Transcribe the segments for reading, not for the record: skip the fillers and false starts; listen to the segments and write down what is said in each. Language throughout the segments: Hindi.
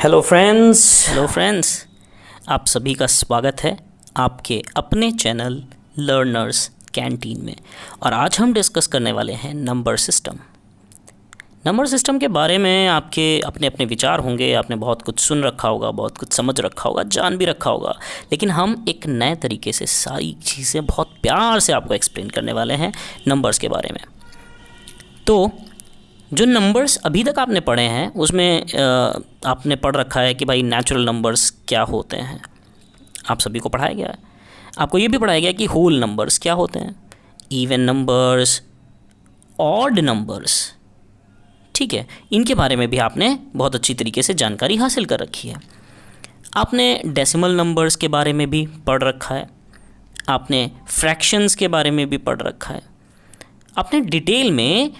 हेलो फ्रेंड्स, आप सभी का स्वागत है आपके अपने चैनल लर्नर्स कैंटीन में। और आज हम डिस्कस करने वाले हैं नंबर सिस्टम। नंबर सिस्टम के बारे में आपके अपने अपने विचार होंगे। आपने बहुत कुछ सुन रखा होगा, बहुत कुछ समझ रखा होगा, जान भी रखा होगा, लेकिन हम एक नए तरीके से सारी चीज़ें बहुत प्यार से आपको एक्सप्लेन करने वाले हैं नंबर्स के बारे में। तो जो नंबर्स अभी तक आपने पढ़े हैं उसमें आपने पढ़ रखा है कि भाई नेचुरल नंबर्स क्या होते हैं, आप सभी को पढ़ाया गया है। आपको ये भी पढ़ाया गया कि होल नंबर्स क्या होते हैं, इवन नंबर्स, ऑड नंबर्स, ठीक है, इनके बारे में भी आपने बहुत अच्छी तरीके से जानकारी हासिल कर रखी है। आपने डेसिमल नंबर्स के बारे में भी पढ़ रखा है, आपने फ्रैक्शंस के बारे में भी पढ़ रखा है। आपने डिटेल में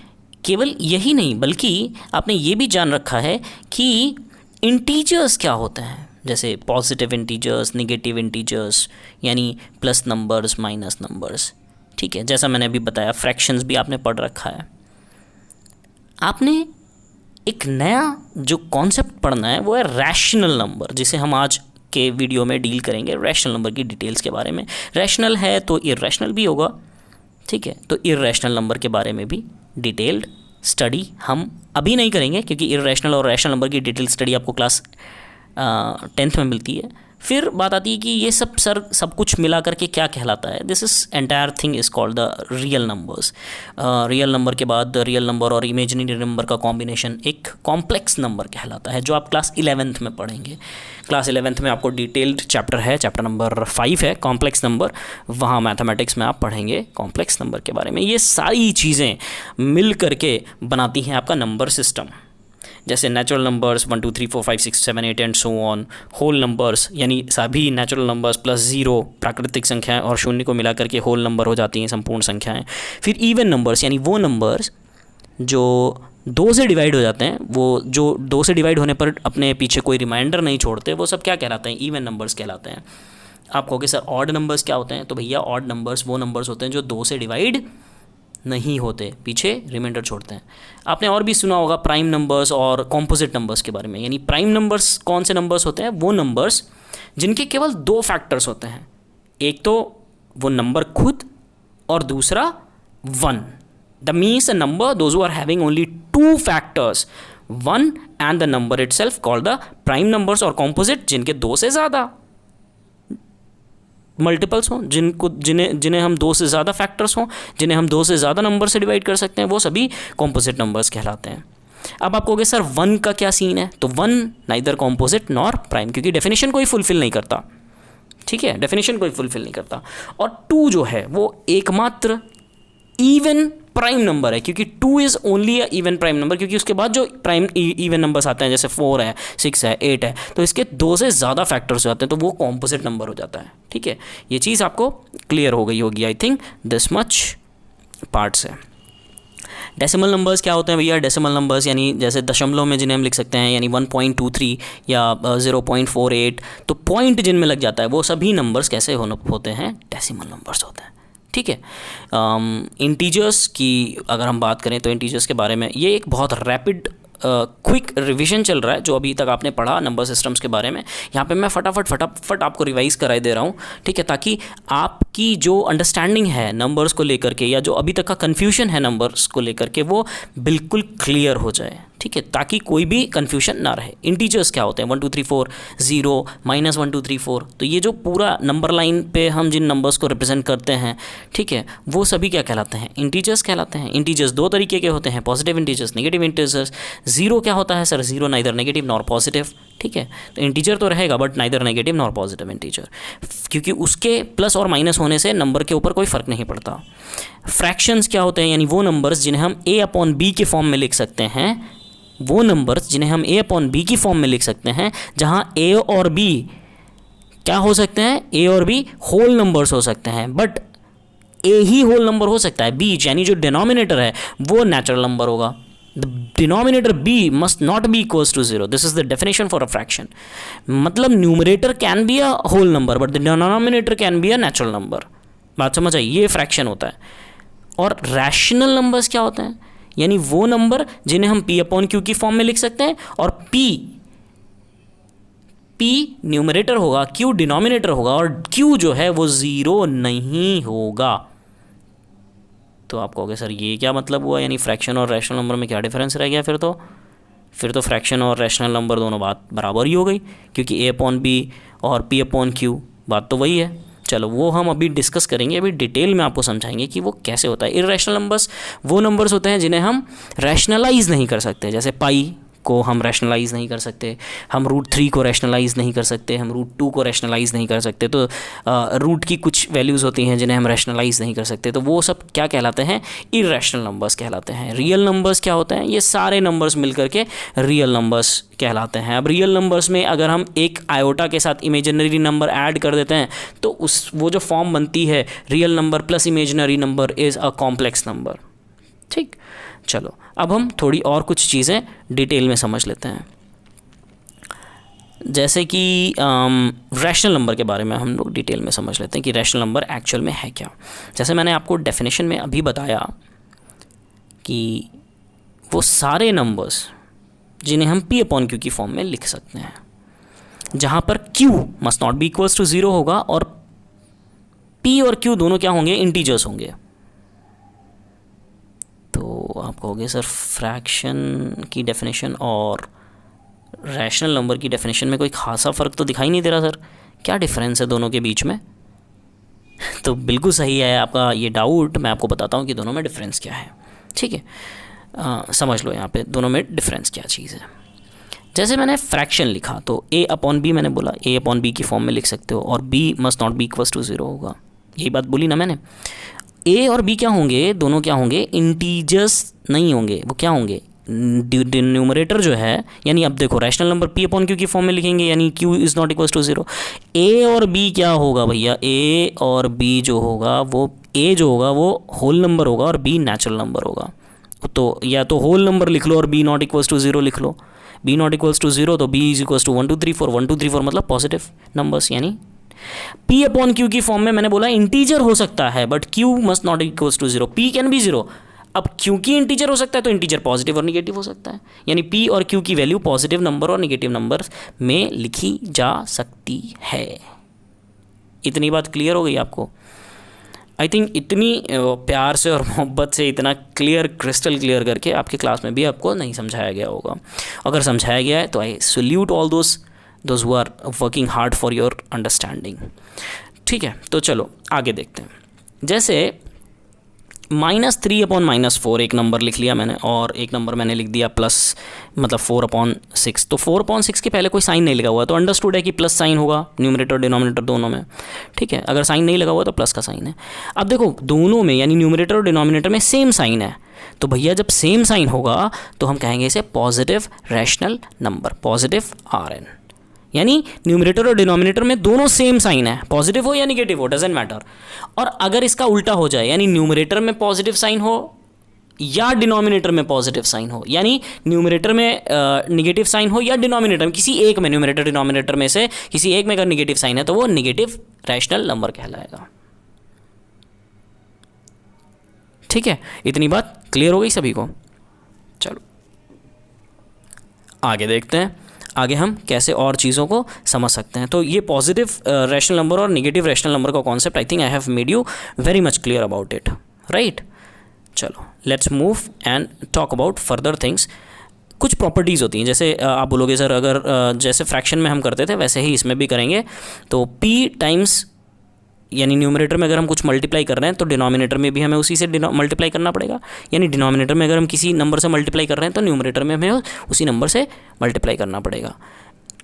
केवल यही नहीं बल्कि आपने ये भी जान रखा है कि इंटीजर्स क्या होते हैं, जैसे पॉजिटिव इंटीजर्स, नेगेटिव इंटीजर्स, यानी प्लस नंबर्स, माइनस नंबर्स, ठीक है। जैसा मैंने अभी बताया, फ्रैक्शंस भी आपने पढ़ रखा है। आपने एक नया जो कॉन्सेप्ट पढ़ना है वो है रैशनल नंबर, जिसे हम आज के वीडियो में डील करेंगे। रैशनल नंबर की डिटेल्स के बारे में, रैशनल है तो इर्रेशनल भी होगा, ठीक है। तो इर्रेशनल नंबर के बारे में भी डिटेल्ड स्टडी हम अभी नहीं करेंगे, क्योंकि इर्रेशनल और रैशनल नंबर की डिटेल स्टडी आपको क्लास 10th में मिलती है। फिर बात आती है कि ये सब कुछ मिला करके क्या कहलाता है। This is entire thing is called the real numbers. Real number के बाद रियल नंबर और इमेजिनरी नंबर का कॉम्बिनेशन एक कॉम्प्लेक्स नंबर कहलाता है, जो आप क्लास 11th में पढ़ेंगे। क्लास 11th में आपको डिटेल्ड चैप्टर है, चैप्टर नंबर 5 है, कॉम्प्लेक्स नंबर। वहाँ मैथमेटिक्स में आप पढ़ेंगे कॉम्प्लेक्स नंबर के बारे में। ये सारी चीज़ें मिल करके बनाती हैं आपका नंबर सिस्टम। जैसे natural numbers 1 2 3 4 5 6 7 8 and so on. Whole numbers यानी सभी नेचुरल नंबर्स प्लस ज़ीरो प्राकृतिक संख्याएं और शून्य को मिला करके होल नंबर हो जाती हैं, संपूर्ण संख्याएं। फिर इवन नंबर्स यानी वो नंबर्स जो 2 से डिवाइड हो जाते हैं, वो जो 2 से डिवाइड होने पर अपने पीछे कोई रिमाइंडर नहीं छोड़ते, वो सब क्या कहलाते हैं, इवन नंबर्स कहलाते हैं। आप कहोगे सर ऑड नंबर्स क्या होते हैं, तो भैया ऑड नंबर्स वो नंबर्स होते हैं जो 2 से डिवाइड नहीं होते, पीछे रिमाइंडर छोड़ते हैं। आपने और भी सुना होगा प्राइम नंबर्स और कॉम्पोजिट नंबर्स के बारे में। यानी प्राइम नंबर्स कौन से नंबर्स होते हैं, वो नंबर्स जिनके केवल 2 फैक्टर्स होते हैं, एक तो वो नंबर खुद और दूसरा 1। The means a number those who are having only 2 factors, 1 and the number itself, called the prime numbers. और कॉम्पोजिट जिनके 2 से ज़्यादा मल्टीपल्स हों, जिन्हें हम 2 से ज़्यादा फैक्टर्स हों, जिन्हें हम 2 से ज़्यादा नंबर से डिवाइड कर सकते हैं, वो सभी कॉम्पोजिट नंबर्स कहलाते हैं। अब आप कहोगे सर 1 का क्या सीन है, तो 1 नाइदर कॉम्पोजिट नॉर प्राइम, क्योंकि डेफिनेशन कोई फुलफिल नहीं करता, ठीक है, डेफिनेशन कोई फुलफिल नहीं करता। और 2 जो है वो एकमात्र इवन प्राइम नंबर है, क्योंकि 2 is only a even prime number, क्योंकि उसके बाद जो प्राइम इवन नंबर्स आते हैं जैसे 4 है, 6 है, 8 है, तो इसके 2 से ज़्यादा फैक्टर्स हो जाते हैं, तो वो कॉम्पोजिट नंबर हो जाता है, ठीक है। ये चीज़ आपको क्लियर हो गई होगी, I think this much parts है। डेसिमल नंबर्स क्या होते हैं भैया, डेसिमल नंबर्स यानी जैसे दशमलव में जिन्हें हम लिख सकते हैं, यानी 1.23 या 0.48, तो पॉइंट जिनमें लग जाता है वो सभी नंबर्स कैसे होते हैं, डेसिमल नंबर्स होते हैं, ठीक है। इंटीजर्स की अगर हम बात करें तो इंटीजर्स के बारे में ये एक बहुत रैपिड क्विक रिवीजन चल रहा है जो अभी तक आपने पढ़ा नंबर सिस्टम्स के बारे में। यहाँ पे मैं फटाफट आपको रिवाइज़ कराई दे रहा हूँ, ठीक है, ताकि आपकी जो अंडरस्टैंडिंग है नंबर्स को लेकर के, या जो अभी तक का कन्फ्यूजन है नंबर्स को लेकर के, वो बिल्कुल क्लियर हो जाए, ठीक है, ताकि कोई भी कन्फ्यूजन ना रहे। इंटीजर्स क्या होते हैं, 1 2 3 4 0 -1 2 3 4, तो ये जो पूरा नंबर लाइन पे हम जिन नंबर्स को रिप्रेजेंट करते हैं, ठीक है, वो सभी क्या कहलाते हैं, इंटीजर्स कहलाते हैं। इंटीजर्स 2 तरीके के होते हैं, पॉजिटिव इंटीजर्स, नेगेटिव इंटीजर्स। 0 क्या होता है sir, 0 neither negative nor positive, ठीक है, तो इंटीजर तो रहेगा but neither negative nor positive integer, क्योंकि उसके प्लस और माइनस होने से नंबर के ऊपर कोई फ़र्क नहीं पड़ता। फ्रैक्शंस क्या होते हैं, यानी वो नंबर्स जिन्हें हम a/b के फॉर्म में लिख सकते हैं, वो नंबर्स जिन्हें हम a/b की फॉर्म में लिख सकते हैं, जहां a और b क्या हो सकते हैं, a और b होल नंबर्स हो सकते हैं, बट a ही होल नंबर हो सकता है, b यानी जो डिनोमिनेटर है वो नेचुरल नंबर होगा। The denominator b must not be equals to 0. This is the definition for a fraction. मतलब numerator can be a whole number but the denominator can be a natural number. बात समझ आई? ये फ्रैक्शन होता है। और रैशनल नंबर्स क्या होते हैं? यानी वो नंबर जिन्हें हम पी अपॉन क्यू की फॉर्म में लिख सकते हैं, और पी न्यूमरेटर होगा, क्यू डिनोमिनेटर होगा, और क्यू जो है वो ज़ीरो नहीं होगा। तो आप कहोगे सर ये क्या मतलब हुआ, यानी फ्रैक्शन और रैशनल नंबर में क्या डिफरेंस रह गया? फिर तो फ्रैक्शन और रैशनल नंबर दोनों बात बराबर ही हो गई, क्योंकि ए अपॉन बी और पी अपॉन क्यू बात तो वही है। चलो वो हम अभी डिस्कस करेंगे, अभी डिटेल में आपको समझाएंगे कि वो कैसे होता है। इर्रेशनल नंबर्स वो नंबर्स होते हैं जिन्हें हम रैशनलाइज नहीं कर सकते, जैसे पाई को हम रैशनलाइज नहीं कर सकते, हम √3 को रैशनलाइज नहीं कर सकते, हम √2 को रैशनलाइज नहीं कर सकते। तो रूट की कुछ वैल्यूज़ होती हैं जिन्हें हम रैशनलाइज नहीं कर सकते, तो वो सब क्या कहलाते हैं? इर्रेशनल नंबर्स कहलाते हैं। रियल नंबर्स क्या होते हैं? ये सारे नंबर्स मिलकर के रियल नंबर्स कहलाते हैं। अब रियल नंबर्स में अगर हम एक आयोटा के साथ इमेजिनरी नंबर ऐड कर देते हैं तो वो जो फॉर्म बनती है real number plus imaginary number is a complex number. ठीक, चलो अब हम थोड़ी और कुछ चीज़ें डिटेल में समझ लेते हैं, जैसे कि रैशनल नंबर के बारे में हम लोग डिटेल में समझ लेते हैं कि रैशनल नंबर एक्चुअल में है क्या। जैसे मैंने आपको डेफिनेशन में अभी बताया कि वो सारे नंबर्स जिन्हें हम पी अपॉन क्यू की फॉर्म में लिख सकते हैं, जहाँ पर Q must not be equals to zero होगा और पी और क्यू दोनों क्या होंगे? इंटीजर्स होंगे। तो आप कहोगे सर फ्रैक्शन की डेफिनेशन और रैशनल नंबर की डेफिनेशन में कोई खासा फ़र्क तो दिखाई नहीं दे रहा सर, क्या डिफरेंस है दोनों के बीच में? तो बिल्कुल सही है आपका ये डाउट, मैं आपको बताता हूँ कि दोनों में डिफरेंस क्या है। ठीक है, समझ लो यहाँ पे दोनों में डिफरेंस क्या चीज़ है। जैसे मैंने फ्रैक्शन लिखा तो ए अपॉन बी, मैंने बोला ए अपॉन बी की फॉर्म में लिख सकते हो, और B must not be equals to zero होगा, यही बात बोली ना मैंने। ए और बी क्या होंगे? दोनों क्या होंगे? इंटीजर्स नहीं होंगे, वो क्या होंगे? न्यूमरेटर जो है, यानी अब देखो rational number P upon Q की फॉर्म में लिखेंगे, यानी Q is not equals to zero. A और बी क्या होगा भैया? ए और बी जो होगा वो, ए जो होगा वो होल नंबर होगा और बी नेचुरल नंबर होगा। तो या तो होल नंबर लिख लो और B not equals to zero लिख लो। B not equals to zero तो बी इज इक्वल्स टू 1 2 3 4, 1 2 3 4 मतलब पॉजिटिव नंबर्स। यानी पी अपॉन क्यू की फॉर्म में मैंने बोला इंटीजर हो सकता है, but Q must not equals to zero, P can be zero. अब क्योंकि इंटीजर हो सकता है तो इंटीजर पॉजिटिव और निगेटिव हो सकता है, यानी पी और क्यू की वैल्यू पॉजिटिव नंबर और निगेटिव नंबर में लिखी जा सकती है। इतनी बात क्लियर हो गई आपको? आई थिंक इतनी प्यार से और मोहब्बत से इतना क्लियर, क्रिस्टल क्लियर करके आपके क्लास में भी आपको नहीं समझाया गया होगा। अगर समझाया गया है तो I salute all those who are working hard for your understanding. ठीक है, तो चलो आगे देखते हैं। जैसे -3 अपॉन -4 एक नंबर लिख लिया मैंने, और एक नंबर मैंने लिख दिया प्लस, मतलब 4/6। तो 4/6 के पहले कोई साइन नहीं लगा हुआ, तो अंडरस्टूड है कि प्लस साइन होगा न्यूमरेटर डिनोमिनेटर दोनों में। ठीक है, अगर साइन नहीं लगा हुआ तो प्लस का साइन है। अब देखो दोनों में यानी न्यूमरेटर और डिनोमिनेटर में सेम साइन है, तो भैया जब सेम साइन होगा तो हम कहेंगे इसे positive rational number, positive RN। यानी न्यूमरेटर और डिनोमिनेटर में दोनों सेम साइन है, पॉजिटिव हो या निगेटिव हो, डजेंट मैटर। और अगर इसका उल्टा हो जाए, यानी न्यूमरेटर में पॉजिटिव साइन हो या डिनोमिनेटर में पॉजिटिव साइन हो, यानी न्यूमरेटर में निगेटिव साइन हो या डिनोमिनेटर में किसी एक में, न्यूमरेटर डिनोमिनेटर में से किसी एक में अगर निगेटिव साइन है तो वो निगेटिव रैशनल नंबर कहलाएगा। ठीक है, इतनी बात क्लियर हो गई सभी को? चलो आगे देखते हैं, आगे हम कैसे और चीज़ों को समझ सकते हैं। तो ये पॉजिटिव रैशनल नंबर और नेगेटिव रैशनल नंबर का concept I think I have made you very much clear about it, right? चलो let's move and talk about further things. कुछ प्रॉपर्टीज़ होती हैं, जैसे आप बोलोगे सर अगर जैसे फ्रैक्शन में हम करते थे वैसे ही इसमें भी करेंगे, तो p टाइम्स, यानी न्यूमरेटर में अगर हम कुछ मल्टीप्लाई कर रहे हैं तो डिनोमिनेटर में भी हमें उसी से मल्टीप्लाई करना पड़ेगा। यानी डिनोमिनेटर में अगर हम किसी नंबर से मल्टीप्लाई कर रहे हैं तो न्यूमरेटर में हमें उसी नंबर से मल्टीप्लाई करना पड़ेगा।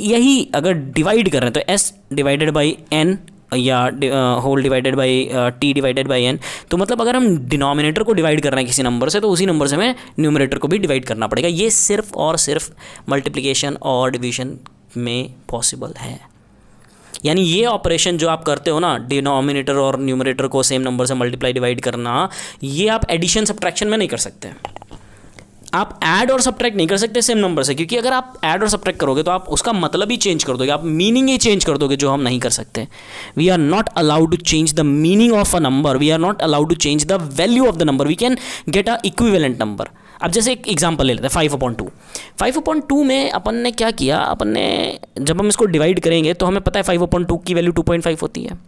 यही अगर डिवाइड कर रहे हैं तो s डिवाइडेड बाई n या whole divided by t divided by n, तो मतलब अगर हम डिनोमिनेटर को डिवाइड कर रहे हैं किसी नंबर से तो उसी नंबर से हमें न्यूमरेटर को भी डिवाइड करना पड़ेगा। ये सिर्फ और सिर्फ मल्टीप्लिकेशन और डिवीजन में पॉसिबल है। यानी ये ऑपरेशन जो आप करते हो ना, डिनोमिनेटर और न्यूमरेटर को सेम नंबर से मल्टीप्लाई डिवाइड करना, ये आप एडिशन सब्ट्रैक्शन में नहीं कर सकते। आप ऐड और सब्ट्रैक्ट नहीं कर सकते सेम नंबर से, क्योंकि अगर आप ऐड और सब्ट्रैक्ट करोगे तो आप उसका मतलब ही चेंज कर दोगे, आप मीनिंग ही चेंज कर दोगे, जो हम नहीं कर सकते. We are not allowed to change the meaning of a number, we are not allowed to change the value of the number, we can get a equivalent number. अब जैसे एक एग्जांपल ले लेते हैं 5/2. 5/2 में अपन ने क्या किया, अपन ने जब हम इसको डिवाइड करेंगे तो हमें पता है 5/2 की वैल्यू 2.5 होती है.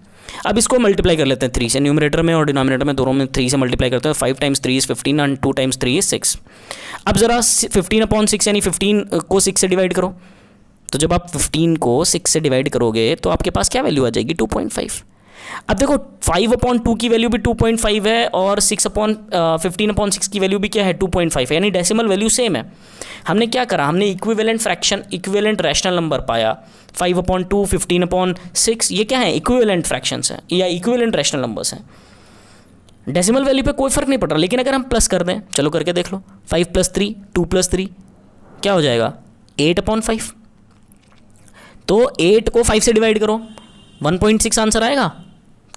अब इसको मल्टीप्लाई कर लेते हैं 3 से, न्यूमरेटर में और डिनोमिनेटर में दोनों में 3 से मल्टीप्लाई करते हैं. 5 × 3 = 15 एंड 2 × 3 = 6. अब ज़रा 15/6 यानी 15 को 6 से डिवाइड करो. तो जब आप 15 को 6 से डिवाइड करोगे तो आपके पास क्या वैल्यू आ जाएगी, 2.5. अब देखो 5/2 की वैल्यू भी 2.5 है और 15/6 की वैल्यू भी क्या है, 2.5 है, यानी डेसिमल वैल्यू सेम है. हमने क्या करा, हमने equivalent fraction, equivalent rational number पाया. 5/2, 15/6 ये क्या है, इक्विवेलेंट फ्रैक्शंस हैं या इक्विवेलेंट रैशनल नंबर्स हैं. डेसिमल वैल्यू पे कोई फर्क नहीं पड़ रहा. लेकिन अगर हम प्लस कर दें, चलो करके देख लो, 5 + 3 2 + 3 क्या हो जाएगा, 8/5. तो 8 को 5 से डिवाइड करो, 1.6 आंसर आएगा.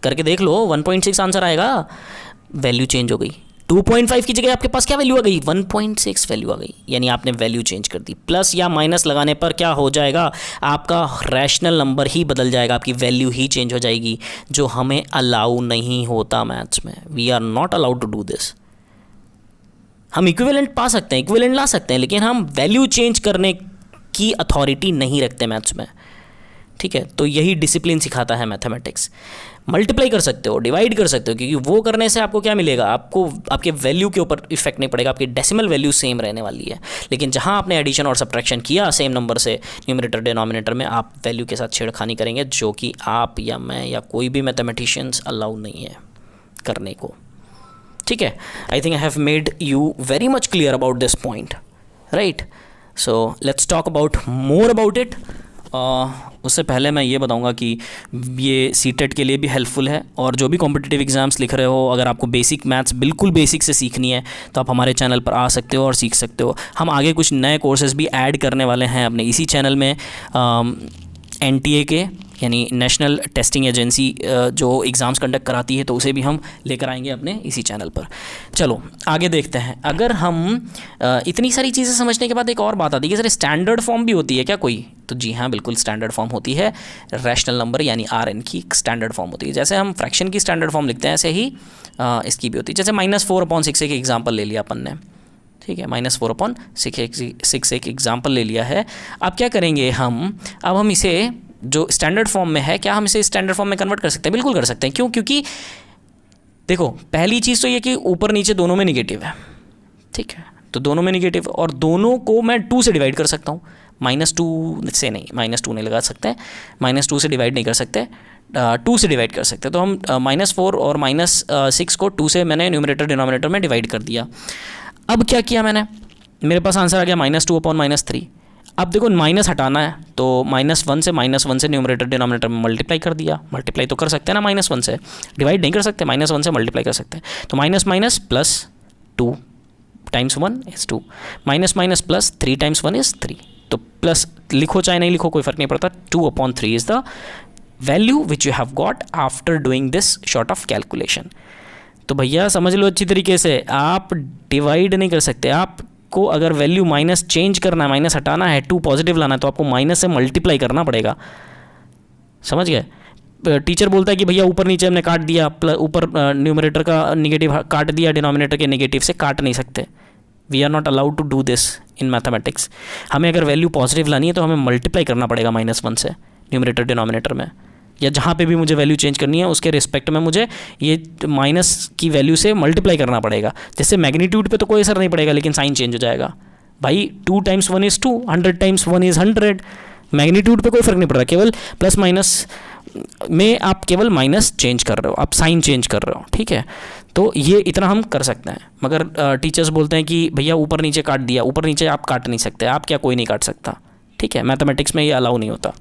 करके देख लो, 1.6 आंसर आएगा. वैल्यू चेंज हो गई, 2.5 की जगह आपके पास क्या वैल्यू आ गई, 1.6 वैल्यू आ गई, यानी आपने वैल्यू चेंज कर दी. प्लस या माइनस लगाने पर क्या हो जाएगा, आपका रैशनल नंबर ही बदल जाएगा, आपकी वैल्यू ही चेंज हो जाएगी, जो हमें अलाउ नहीं होता मैथ्स में. We are not allowed to do this. हम इक्विवेलेंट पा सकते हैं, इक्विवेलेंट ला सकते हैं, लेकिन हम वैल्यू चेंज करने की अथॉरिटी नहीं रखते मैथ्स में. ठीक है, तो यही डिसिप्लिन सिखाता है मैथमेटिक्स. मल्टीप्लाई कर सकते हो, डिवाइड कर सकते हो, क्योंकि वो करने से आपको क्या मिलेगा, आपको आपके वैल्यू के ऊपर इफेक्ट नहीं पड़ेगा, आपकी डेसिमल वैल्यू सेम रहने वाली है. लेकिन जहां आपने एडिशन और सब्ट्रैक्शन किया सेम नंबर से न्यूमरेटर डिनोमिनेटर में, आप वैल्यू के साथ छेड़खानी करेंगे, जो कि आप या मैं या कोई भी मैथमेटिशियंस अलाउ नहीं है करने को. ठीक है, आई think I have made you very much clear about this point, right. So let's talk about more about it. उससे पहले मैं ये बताऊंगा कि ये सीटेट के लिए भी हेल्पफुल है, और जो भी कॉम्पिटिटिव एग्ज़ाम्स लिख रहे हो, अगर आपको बेसिक मैथ्स बिल्कुल बेसिक से सीखनी है तो आप हमारे चैनल पर आ सकते हो और सीख सकते हो. हम आगे कुछ नए कोर्सेज़ भी ऐड करने वाले हैं अपने इसी चैनल में. NTA के यानी नेशनल टेस्टिंग एजेंसी जो एग्ज़ाम्स कंडक्ट कराती है, तो उसे भी हम लेकर आएंगे अपने इसी चैनल पर. चलो आगे देखते हैं. अगर हम इतनी सारी चीज़ें समझने के बाद एक और बात आती है कि सर स्टैंडर्ड फॉर्म भी होती है क्या कोई, तो जी हाँ, बिल्कुल स्टैंडर्ड फॉर्म होती है. रैशनल नंबर यानी RN की स्टैंडर्ड फॉर्म होती है. जैसे हम फ्रैक्शन की स्टैंडर्ड फॉर्म लिखते हैं, ऐसे ही इसकी भी होती है. जैसे -4/6 एक एग्जाम्पल ले लिया अपन ने. ठीक है, -4/6 एक एग्जाम्पल ले लिया है. अब क्या करेंगे अब हम इसे जो स्टैंडर्ड फॉर्म में है, क्या हम इसे स्टैंडर्ड फॉर्म में कन्वर्ट कर सकते हैं? बिल्कुल कर सकते हैं. क्यों? क्योंकि देखो पहली चीज़ तो ये कि ऊपर नीचे दोनों में निगेटिव है. ठीक है, तो दोनों में निगेटिव, और दोनों को मैं 2 से डिवाइड कर सकता हूँ. -2 से नहीं, -2 नहीं लगा सकते, -2 से डिवाइड नहीं कर सकते, 2 से डिवाइड कर सकते. तो हम -4 और -6 को 2 से मैंने न्यूमरेटर डिनोमिनेटर में डिवाइड कर दिया. अब क्या किया मैंने, मेरे पास आंसर आ गया -2/-3. अब देखो माइनस हटाना है, तो -1 से न्यूमरेटर डिनोमिनेटर में मल्टीप्लाई कर दिया. मल्टीप्लाई तो कर सकते हैं ना, -1 से डिवाइड नहीं कर सकते, -1 से मल्टीप्लाई कर सकते हैं. तो माइनस प्लस 2 × 1 = 2, -3 × 1 = 3. तो प्लस लिखो चाहे नहीं लिखो, कोई फ़र्क नहीं पड़ता. 2/3 is the value which you have got after doing this short of calculation. तो भैया समझ लो अच्छी तरीके से, आप डिवाइड नहीं कर सकते. आपको अगर वैल्यू माइनस चेंज करना है, माइनस हटाना है, 2 पॉजिटिव लाना है, तो आपको माइनस से मल्टीप्लाई करना पड़ेगा. समझ गए? टीचर बोलता है कि भैया ऊपर नीचे हमने काट दिया, ऊपर न्यूमरेटर का निगेटिव काट दिया, डिनोमिनेटर के निगेटिव से काट नहीं सकते. We are not allowed to do this in mathematics. हमें अगर वैल्यू पॉजिटिव लानी है तो हमें मल्टीप्लाई करना पड़ेगा -1 से न्यूमरेटर डिनोमिनेटर में, या जहाँ पे भी मुझे वैल्यू चेंज करनी है उसके रिस्पेक्ट में मुझे ये माइनस की वैल्यू से मल्टीप्लाई करना पड़ेगा. जैसे मैग्नीट्यूड पे तो कोई असर नहीं पड़ेगा, लेकिन साइन चेंज हो जाएगा. भाई 2 × 1 = 2, 100 × 1 = 100. मैग्नीट्यूड पे कोई फ़र्क नहीं पड़ रहा, केवल प्लस माइनस में आप केवल माइनस चेंज कर रहे हो, आप साइन चेंज कर रहे हो. ठीक है, तो ये इतना हम कर सकते हैं. मगर टीचर्स बोलते हैं कि भैया ऊपर नीचे काट दिया. ऊपर नीचे आप काट नहीं सकते, आप क्या, कोई नहीं काट सकता. ठीक है, मैथमेटिक्स में ये अलाउ नहीं होता,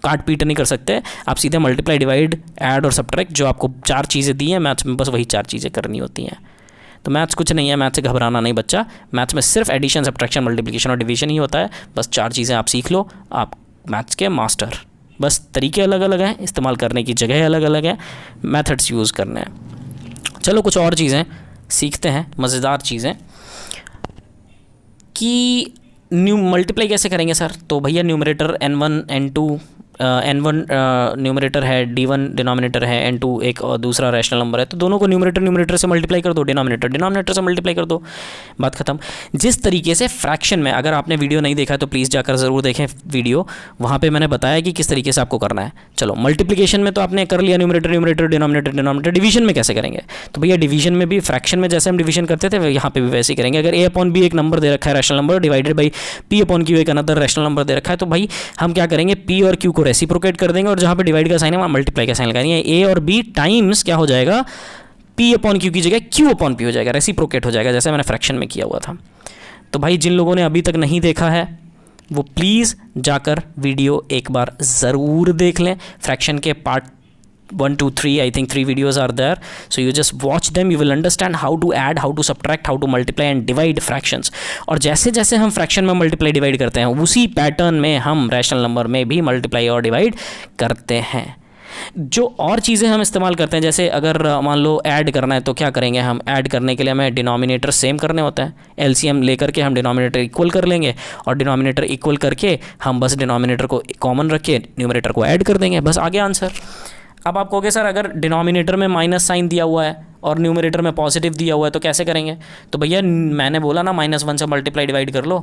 काट पीट नहीं कर सकते. आप सीधे मल्टीप्लाई, डिवाइड, ऐड और सब्ट्रैक्ट, जो आपको 4 चीज़ें दी हैं मैथ्स में, बस वही 4 चीज़ें करनी होती हैं. तो मैथ्स कुछ नहीं है, मैथ्स से घबराना नहीं बच्चा. मैथ्स में सिर्फ एडिशन, सब्ट्रैक्शन, मल्टीप्लिकेशन और डिवीजन ही होता है. बस 4 चीज़ें आप सीख लो, आप मैथ्स के मास्टर. बस तरीके अलग अलग हैं, इस्तेमाल करने की जगह अलग अलग है, मेथड्स यूज़ करने हैं. चलो कुछ और चीज़ें सीखते हैं, मज़ेदार चीज़ें. कि मल्टीप्लाई कैसे करेंगे सर? तो भैया numerator n1 n2 n1 numerator है, d1 डिनोमिनेटर है, n2 एक और दूसरा रैशनल नंबर है, तो दोनों को न्यूमरेटर से मल्टीप्लाई कर दो, डिनोमिनेटर से मल्टीप्लाई कर दो, बात खत्म। जिस तरीके से फ्रैक्शन में, अगर आपने वीडियो नहीं देखा तो प्लीज़ जाकर ज़रूर देखें वीडियो, वहाँ पे मैंने बताया कि किस तरीके से आपको करना है। चलो मल्टीप्लिकेशन में तो आपने कर लिया न्यूमरेटर डिनोमिनेटर, डिवीजन में कैसे करेंगे? तो भैया डिवीजन में भी फ्रैक्शन में जैसे हम डिवीजन करते थे यहाँ पे भी वैसे ही करेंगे। अगर a/b एक नंबर दे रखा है rational number, divided by p/q एक अनदर रैशनल नंबर दे रखा है, तो भाई हम क्या करेंगे, p और q को रेसिप्रोकेट कर देंगे और जहाँ पे डिवाइड का साइन है वहाँ मल्टीप्लाई का साइन लगाएंगे। a और b टाइम्स क्या हो जाएगा, p/q की जगह q/p हो जाएगा, रेसिप्रोकेट हो जाएगा, जैसे मैंने फ्रैक्शन में किया हुआ था। तो भाई जिन लोगों ने अभी तक नहीं देखा है वो प्लीज़ जाकर वीडियो एक बार ज़रूर देख लें। फ्रैक्शन के part 1, 2, 3, I think 3 videos are there, so you just watch them, you will understand how to add, how to subtract, how to multiply and divide fractions। और जैसे जैसे हम फ्रैक्शन में मल्टीप्लाई डिवाइड करते हैं उसी पैटर्न में हम रैशनल नंबर में भी मल्टीप्लाई और डिवाइड करते हैं। जो और चीज़ें हम इस्तेमाल करते हैं, जैसे अगर मान लो ऐड करना है तो क्या करेंगे, हम ऐड करने के लिए हमें डिनोमिनेटर सेम करने होता है, एलसीएम लेकर के हम डिनोमिनेटर इक्वल कर लेंगे और डिनोमिनेटर इक्वल करके हम बस डिनोमिनेटर को कॉमन रख के न्यूमरेटर को ऐड कर देंगे, बस आ गया आंसर। अब आप कहोगे सर अगर डिनोमिनेटर में माइनस साइन दिया हुआ है और न्यूमरेटर में पॉजिटिव दिया हुआ है तो कैसे करेंगे? तो भैया मैंने बोला ना -1 से मल्टीप्लाई डिवाइड कर लो,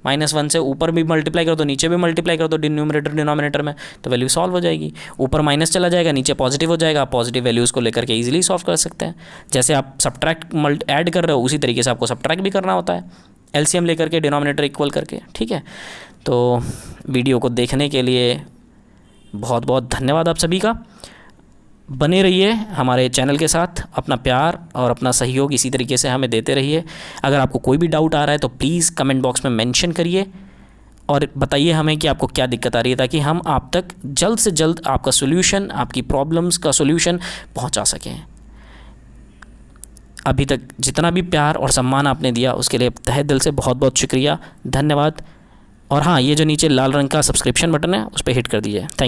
-1 से ऊपर भी मल्टीप्लाई कर दो, नीचे भी मल्टीप्लाई कर दो न्यूमरेटर डिनोमिनेटर में, तो वैल्यू सॉल्व हो जाएगी। ऊपर माइनस चला जाएगा, नीचे पॉजिटिव हो जाएगा, आप पॉजिटिव वैल्यूज़ को लेकर के ईजिली सॉल्व कर सकते हैं। जैसे आप सब्ट्रैक्ट ऐड कर रहे हो उसी तरीके से आपको सब्ट्रैक्ट भी करना होता है, एलसीएम लेकर के डिनोमिनेटर इक्वल करके, ठीक है। तो वीडियो को देखने के लिए बहुत बहुत धन्यवाद आप सभी का। बने रहिए हमारे चैनल के साथ, अपना प्यार और अपना सहयोग इसी तरीके से हमें देते रहिए। अगर आपको कोई भी डाउट आ रहा है तो प्लीज़ कमेंट बॉक्स में मेंशन करिए और बताइए हमें कि आपको क्या दिक्कत आ रही है, ताकि हम आप तक जल्द से जल्द आपका सोल्यूशन, आपकी प्रॉब्लम्स का सोल्यूशन पहुंचा सकें। अभी तक जितना भी प्यार और सम्मान आपने दिया उसके लिए तहे दिल से बहुत बहुत शुक्रिया, धन्यवाद। और हाँ, ये जो नीचे लाल रंग का सब्सक्रिप्शन बटन है उस पर हिट कर दीजिए। थैंक